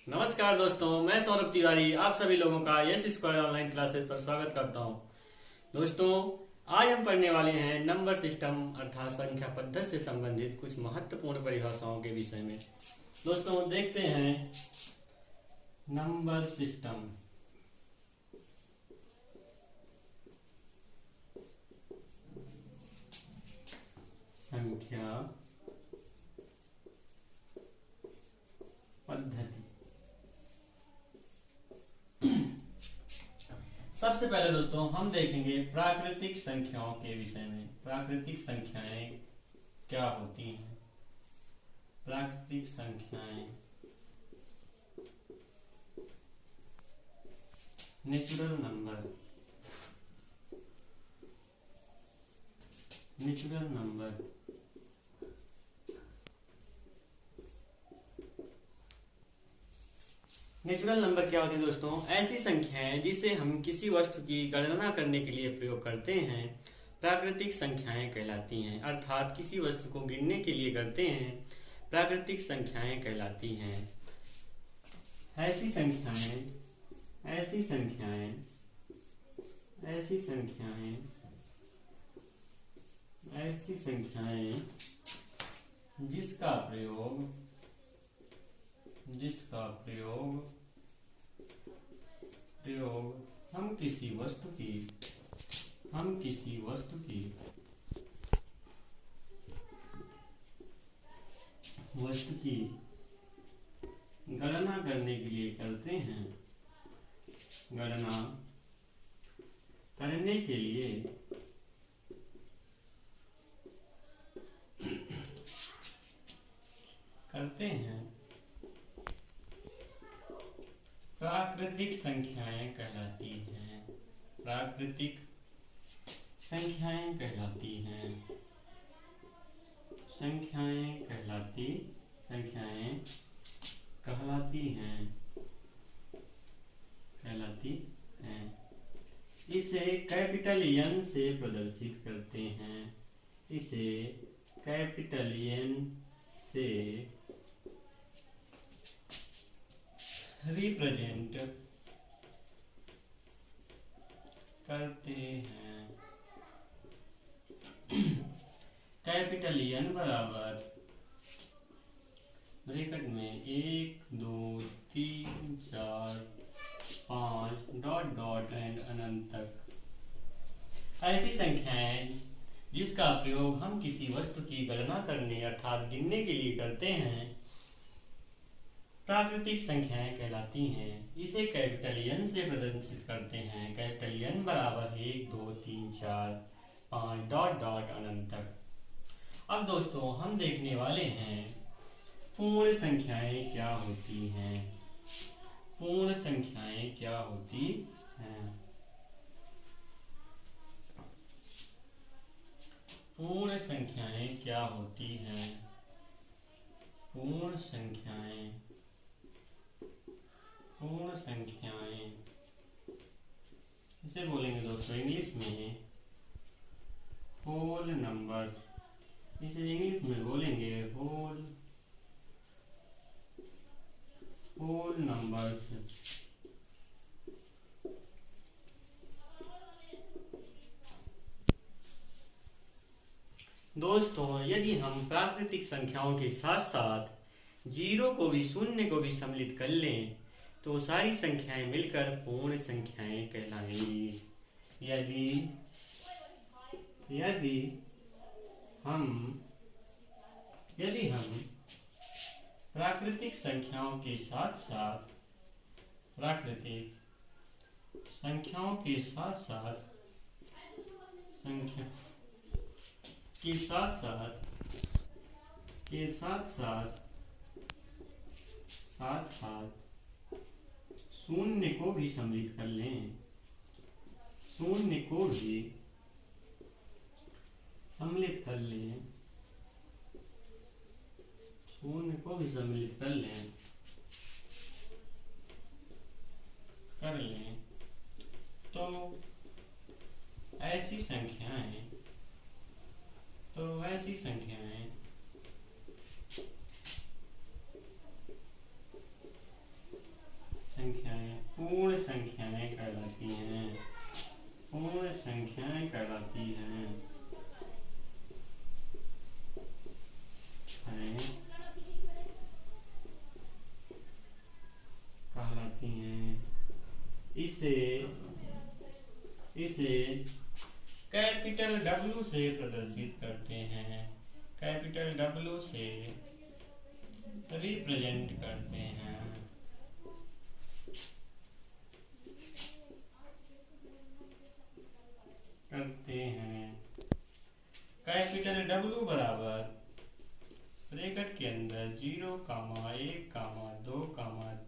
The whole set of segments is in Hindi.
नमस्कार दोस्तों, मैं सौरभ तिवारी आप सभी लोगों का यस स्क्वायर ऑनलाइन क्लासेस पर स्वागत करता हूं। दोस्तों, आज हम पढ़ने वाले हैं नंबर सिस्टम अर्थात संख्या पद्धति से संबंधित कुछ महत्वपूर्ण परिभाषाओं के विषय में। दोस्तों, देखते हैं नंबर सिस्टम। संख्या पद्धति। सबसे पहले दोस्तों हम देखेंगे प्राकृतिक संख्याओं के विषय में। प्राकृतिक संख्याएं क्या होती हैं? प्राकृतिक संख्याएं natural number. Natural number natural number क्या होती है दोस्तों? ऐसी संख्याएं जिसे हम किसी वस्तु की गणना करने के लिए प्रयोग करते हैं प्राकृतिक संख्याएं कहलाती हैं। अर्थात किसी वस्तु को गिनने के लिए करते हैं प्राकृतिक संख्याएं कहलाती हैं। ऐसी संख्याएं ऐसी संख्याएं ऐसी संख्याएं ऐसी संख्याएं जिसका प्रयोग हम किसी वस्तु की गणना करने के लिए करते हैं। गणना करने के लिए करते हैं प्राकृतिक संख्याएं कहलाती हैं। प्राकृतिक संख्याएं कहलाती हैं। संख्याएं कहलाती हैं। इसे कैपिटल एन से प्रदर्शित करते हैं। इसे कैपिटल एन से रिप्रेजेंट करते हैं। कैपिटल एन बराबर ब्रैकेट में 1 2 3 4 5 डॉट डॉट एंड अनंत तक ऐसी संख्याएं जिसका प्रयोग हम किसी वस्तु की गणना करने अर्थात गिनने के लिए करते हैं प्राकृतिक संख्याएं कहलाती हैं। इसे कैपिटल एन से प्रदर्शित करते हैं। कैपिटल एन बराबर 1 2 3 4 5 डॉट डॉट अनंत तक। अब दोस्तों हम देखने वाले हैं पूर्ण संख्याएं क्या होती हैं। पूर्ण संख्याएं क्या होती हैं? पूर्ण संख्याएं क्या होती हैं? पूर्ण संख्याएं इसे बोलेंगे दोस्तों इंग्लिश में होल नंबर। इसे इंग्लिश में बोलेंगे होल नंबर्स। दोस्तों, यदि हम प्राकृतिक संख्याओं के साथ साथ जीरो को भी शून्य को भी सम्मिलित कर लें तो सारी संख्याएं मिलकर पूर्ण संख्याएं कहलाएंगी। यदि हम प्राकृतिक संख्याओं के साथ साथ शून्य को भी सम्मिलित कर लें। शून्य को भी सम्मिलित कर लें तो ऐसी संख्याएं पूर्ण संख्याएं कहलाती हैं, पूर्ण संख्याएं कहलाती हैं, कहलाती हैं। इसे कैपिटल W से प्रदर्शित करते हैं, कैपिटल W से रिप्रेजेंट करते हैं। कैपिटल W बराबर ब्रैकेट के अंदर 0, 1, 2,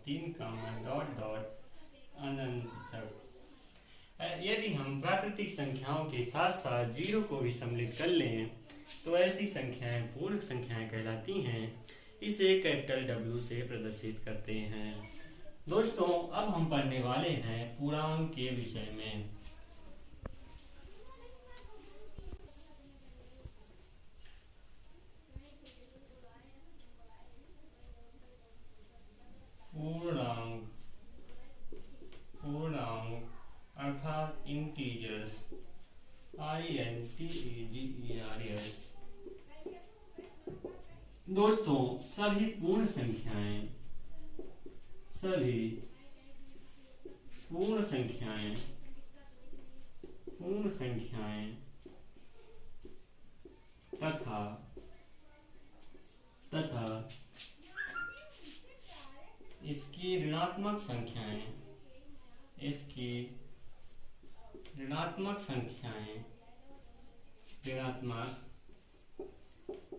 3, डॉट डॉट अनंत तक। यदि हम प्राकृतिक संख्याओं के साथ साथ 0 को भी सम्मिलित कर लें तो ऐसी संख्याएं पूर्ण संख्याएं कहलाती हैं। इसे कैपिटल W से प्रदर्शित करते हैं। दोस्तों, अब हम पढ़ने वाले हैं पूर्णांक के विषय में। पूर्णांक अर्थात इंटीजर्स, INTEGERS। दोस्तों, सभी पूर्ण संख्याएं तथा इसकी ऋणात्मक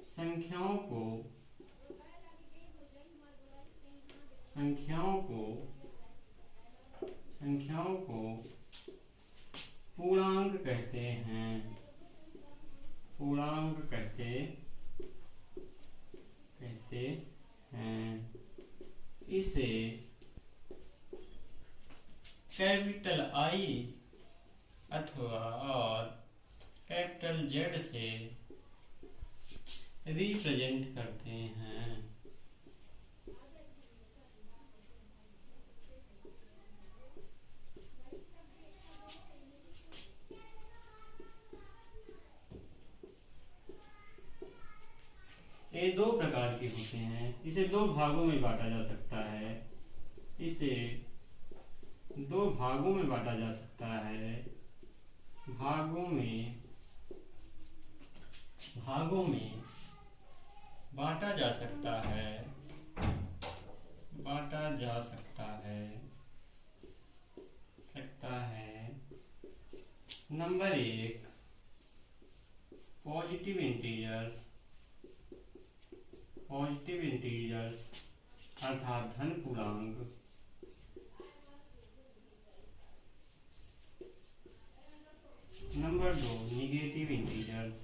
संख्याओं को पूर्णांक कहते हैं, इसे कैपिटल I अथवा और कैपिटल Z से रिप्रेजेंट करते हैं। ये दो प्रकार के होते हैं। इसे दो भागों में बांटा जा सकता है, भागों में बांटा जा सकता है। भागों में बांटा जा सकता है। नंबर 1 पॉजिटिव इंटीजर्स अर्थात धन पूर्णांक। Number 2 negative integers.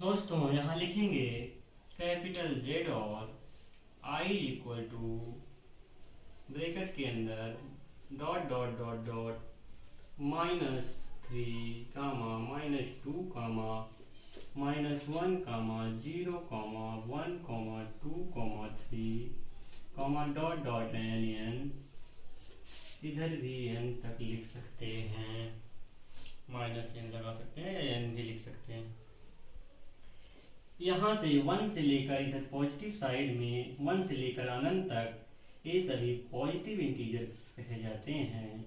दोस्तों, यहाँ लिखेंगे कैपिटल Z और I इक्वल टू ब्रैकेट के अंदर dot dot dot dot -3, -2, -1, 0, 1, 2, 3, dot dot n। इधर भी n तक लिख सकते हैं, -n लगा सकते हैं या n भी लिख सकते हैं। यहाँ से 1 से लेकर इधर पॉजिटिव साइड में 1 से लेकर अनंत तक ये सभी पॉजिटिव इंटीजर्स कहे जाते हैं।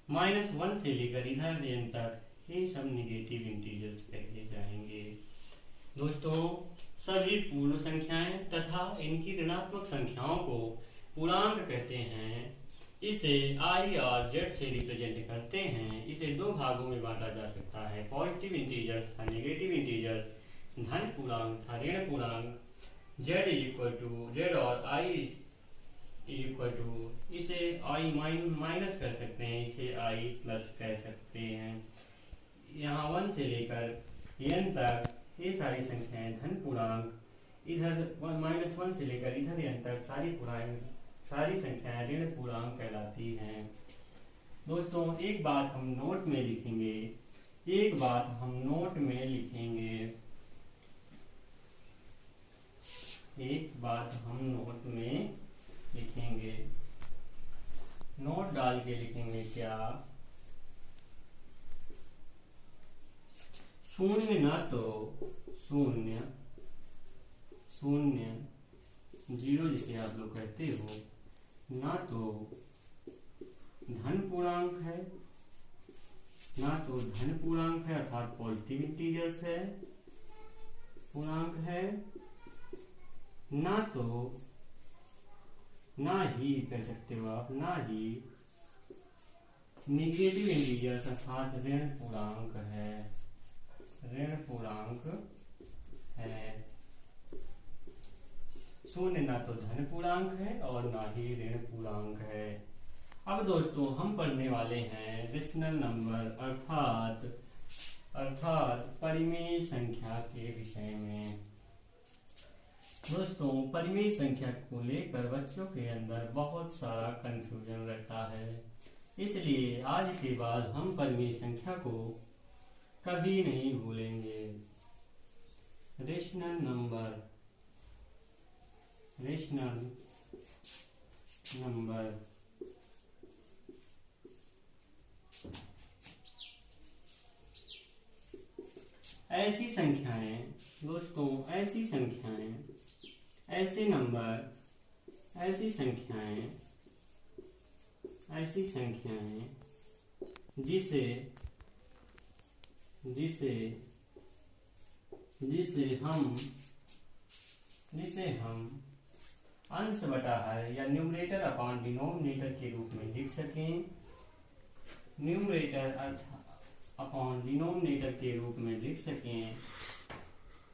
-1 से लेकर इधर n तक ये सब निगेटिव इंटीजर्स कहे जाएंगे। दोस्तों, सभी पूर्ण संख्याएं तथा इनकी ऋणात्मक संख्याओं को पूर्णांक कहते हैं। इसे I और Z से रिप्रेजेंट करते हैं। इसे दो भागों में बांटा जा सकता है, पॉजिटिव इंटीजर्स तथा नेगेटिव इंटीजर्स, धन पूर्णांक तथा ऋण पूर्णांक। Z और I इक्वल टू, इसे I माइनस कर सकते हैं, इसे I प्लस कह सकते हैं। यहाँ 1 से लेकर n तक ये सारी संख्याएं धन पूर्णांक, इधर -1 से लेकर इधर n तक सारी संख्याएं ऋण पूर्णांक कहलाती हैं। दोस्तों, एक बात हम नोट में लिखेंगे एक बात हम नोट में लिखेंगे, एक बात हम नोट में लिखेंगे, नोट डाल के लिखेंगे क्या, शून्य ना तो शून्य, शून्य जीरो जिसे आप लोग कहते हो, ना तो धन पूर्णांक है, ना तो धन पूर्णांक है अर्थात पॉजिटिव इंटीजर्स है, पूर्णांक है, ना तो, ना ही कह सकते हो आप, ना ही निगेटिव इंटीजर्स अर्थात ऋण पूर्णांक है, ऋण पूर्णांक है। शून्य ना तो धन पूर्णांक है और ना ही ऋण पूर्णांक है। अब दोस्तों हम पढ़ने वाले हैं रेशनल नंबर अर्थात परिमेय संख्या के विषय में। दोस्तों परिमेय संख्या को लेकर बच्चों के अंदर बहुत सारा कंफ्यूजन रहता है, इसलिए आज के बाद हम परिमेय संख्या को कभी नहीं भूलेंगे। रेशनल नंबर, रेशनल नंबर ऐसी संख्याएं, दोस्तों ऐसी संख्याएं, ऐसे नंबर, ऐसी संख्याएं, ऐसी संख्याएं जिसे जिसे जिसे हम अंश बटा हर या न्यूमरेटर अपॉन डिनोमिनेटर के रूप में लिख सकें, न्यूमरेटर अपॉन डिनोमिनेटर के रूप में लिख सकें,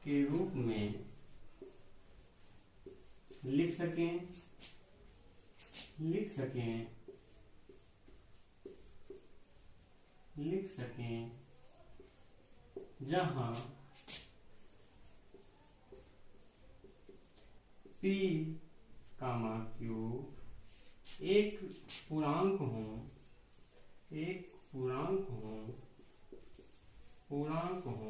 के रूप में लिख सकें, लिख सकें, लिख सकें, जहां P, Q एक पूर्णांक हो, एक पूर्णांक हो।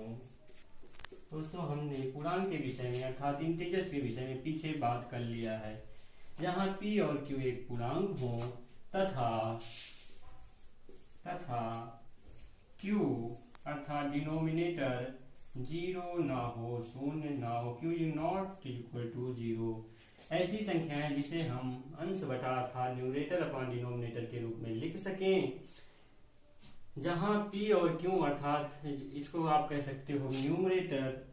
दोस्तों हमने पूर्णांक के विषय में अर्थात इंटीजर्स के विषय में पीछे बात कर लिया है। जहां P और Q एक पूर्णांक हो तथा Q अर्थात डिनोमिनेटर जीरो ना हो, शून्य ना हो, Q not equal to zero, ऐसी संख्याएं जिसे हम अंश बटा अर्थात न्यूमरेटर अपॉन डिनोमिनेटर के रूप में लिख सकें, जहां P और Q अर्थात इसको आप कह सकते हो न्यूमरेटर,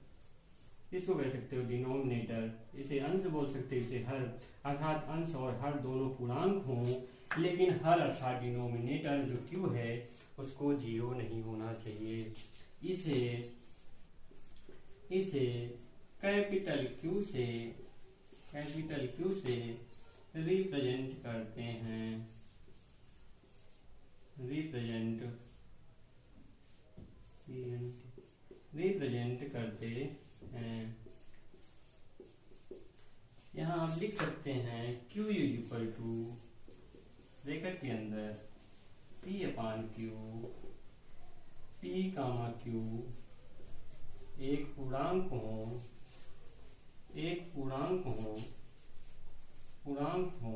इसको कह सकते हो डिनोमिनेटर, इसे अंश बोल सकते हो, इसे हर अर्थात अंश और हर दोनों पूर्णांक हों, लेकिन हर अर्थात डिनोमिनेटर जो Q है उसको जीरो नहीं होना चाहिए। इसे कैपिटल Q से रिप्रेजेंट करते हैं, रिप्रेजेंट करते हैं। यहाँ आप लिख सकते हैं Q इक्वल टू ब्रैकेट के अंदर P अपान Q, P कामा Q एक पूर्णांक हो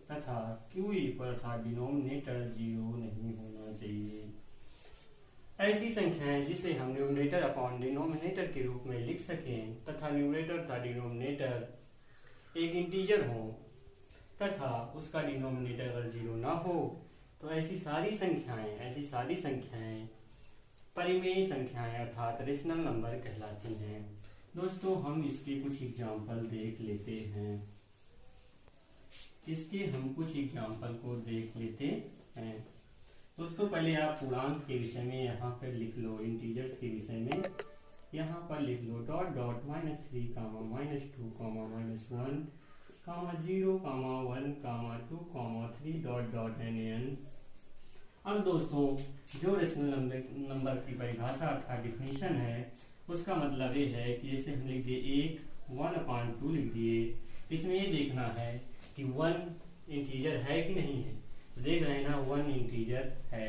तथा Q पर था डिनोमिनेटर जीरो नहीं होना चाहिए। ऐसी संख्याएं जिसे हम न्यूमरेटर अपॉन डिनोमिनेटर के रूप में लिख सकें तथा न्यूमरेटर था डिनोमिनेटर एक इंटीजर हो तथा उसका डिनोमिनेटर अगर जीरो ना हो, तो ऐसी सारी संख्याएं परिमेय संख्याएं अर्थात रेशनल नंबर कहलाती हैं। दोस्तों हम इसके कुछ एग्जाम्पल देख लेते हैं, दोस्तों पहले आप पूर्णांक के विषय में यहाँ पर लिख लो, इंटीजर्स के विषय में यहाँ पर लिख लो dot dot -3, -2, -1, 0, 1, 2, 3 dot dot N. अब दोस्तों जो रेशनल नंबर की परिभाषा अर्थात डिफिनीशन है उसका मतलब ये है कि जैसे हम लिख दिए 1/2 लिख दिए, इसमें ये देखना है कि 1 इंटीजर है कि नहीं है। देख रहे हैं ना 1 इंटीजर है,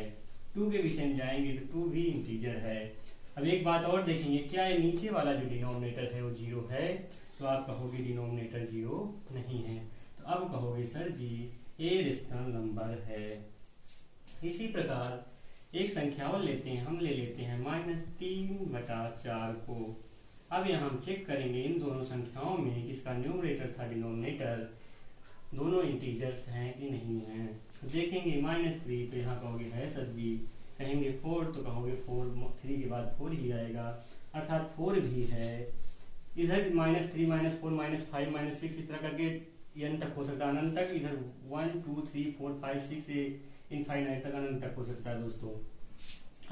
2 के विषय में जाएंगे तो 2 भी इंटीजर है। अब एक बात और देखेंगे, क्या ये नीचे वाला जो डिनोमिनेटर है वो 0 है? तो आप कहोगे डिनोमिनेटर 0 नहीं है। तो अब कहोगे sir ji a rational number है। इसी प्रकार एक संख्या और लेते हैं, हम ले लेते हैं -3/4 को। अब यहाँ हम चेक करेंगे इन दोनों संख्याओं में किसका न्यूमरेटर था डिनोमिनेटर दोनों इंटीजर्स हैं कि नहीं है। तो देखेंगे -3 तो यहाँ कहोगे है सर जी, कहेंगे 4 तो कहोगे 4, 3 के बाद 4 ही आएगा, अर्थात 4 भी है। इधर -3 -4 -5 -6 इस तरह करके n तक हो सकता है, अनंत तक। इधर 1 2 3 4 5 6 से इनफाइनाइट तक अनंत तक हो सकता है दोस्तों।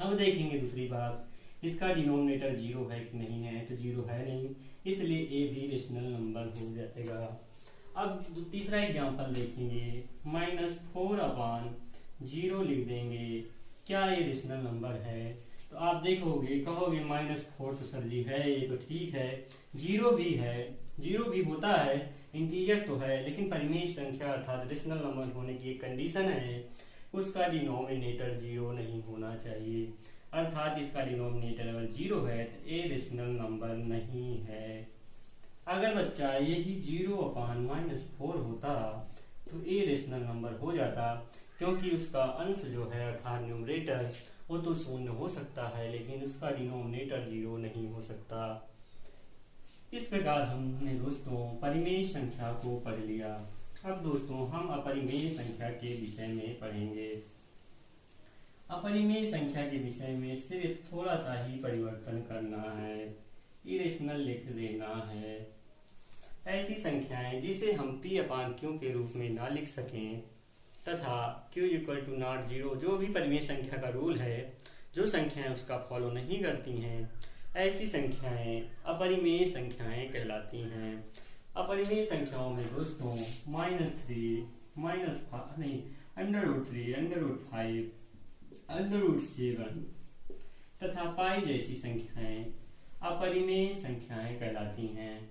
अब देखेंगे दूसरी बात, इसका डिनोमिनेटर 0 है कि नहीं है? तो 0 है नहीं, इसलिए ए भी रेशनल नंबर हो जाएगा। अब तीसरा एग्जांपल देखेंगे, -4/0 लिख देंगे। क्या ये रेशनल नंबर है? तो आप देखोगे कहोगे -4 तो सर जी है, ये तो ठीक है। 0 भी है, 0 भी होता है, इंटीजर तो है, लेकिन परिमेय संख्या अर्थात रेशनल नंबर होने की एक कंडीशन है, उसका डिनोमिनेटर 0 नहीं होना चाहिए। अर्थात इसका डिनोमिनेटर अगर 0 है तो ए रेशनल नंबर नहीं है। अगर बच्चा यही 0/-4 होता तो ए रेशनल नंबर हो जाता, क्योंकि उसका अंश जो है अर्थात न्यूमरेटर वो तो 0 हो सकता है, लेकिन उसका डिनोमिनेटर 0 नहीं हो सकता। इस प्रकार हमने दोस्तों परिमेय संख्या को पढ़ लिया। अब दोस्तों हम अपरिमेय संख्या के विषय में पढ़ेंगे। अपरिमेय संख्या के विषय में सिर्फ थोड़ा सा ही परिवर्तन करना है, इरेशनल लिख देना है। ऐसी संख्याएं जिसे हम p/q के रूप में ना लिख सकें तथा q = not 0 जो भी परिमेय संख्या का रूल है, जो संख्याएं उसका फॉलो नहीं करती हैं, ऐसी संख्याएं अपरिमेय संख्याएं कहलाती हैं। अपरिमेय संख्याओं में दोस्तों -3 √3 √5 √7 तथा पाई जैसी संख्याएं अपरिमेय संख्याएं कहलाती हैं।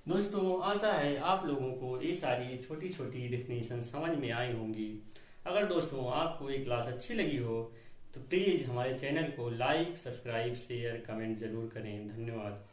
दोस्तों आशा है आप लोगों को ये सारी छोटी छोटी डेफिनेशन समझ में आई होंगी। अगर दोस्तों आपको ये क्लास अच्छी लगी हो तो प्लीज़ हमारे चैनल को लाइक, सब्सक्राइब, शेयर, कमेंट जरूर करें। धन्यवाद।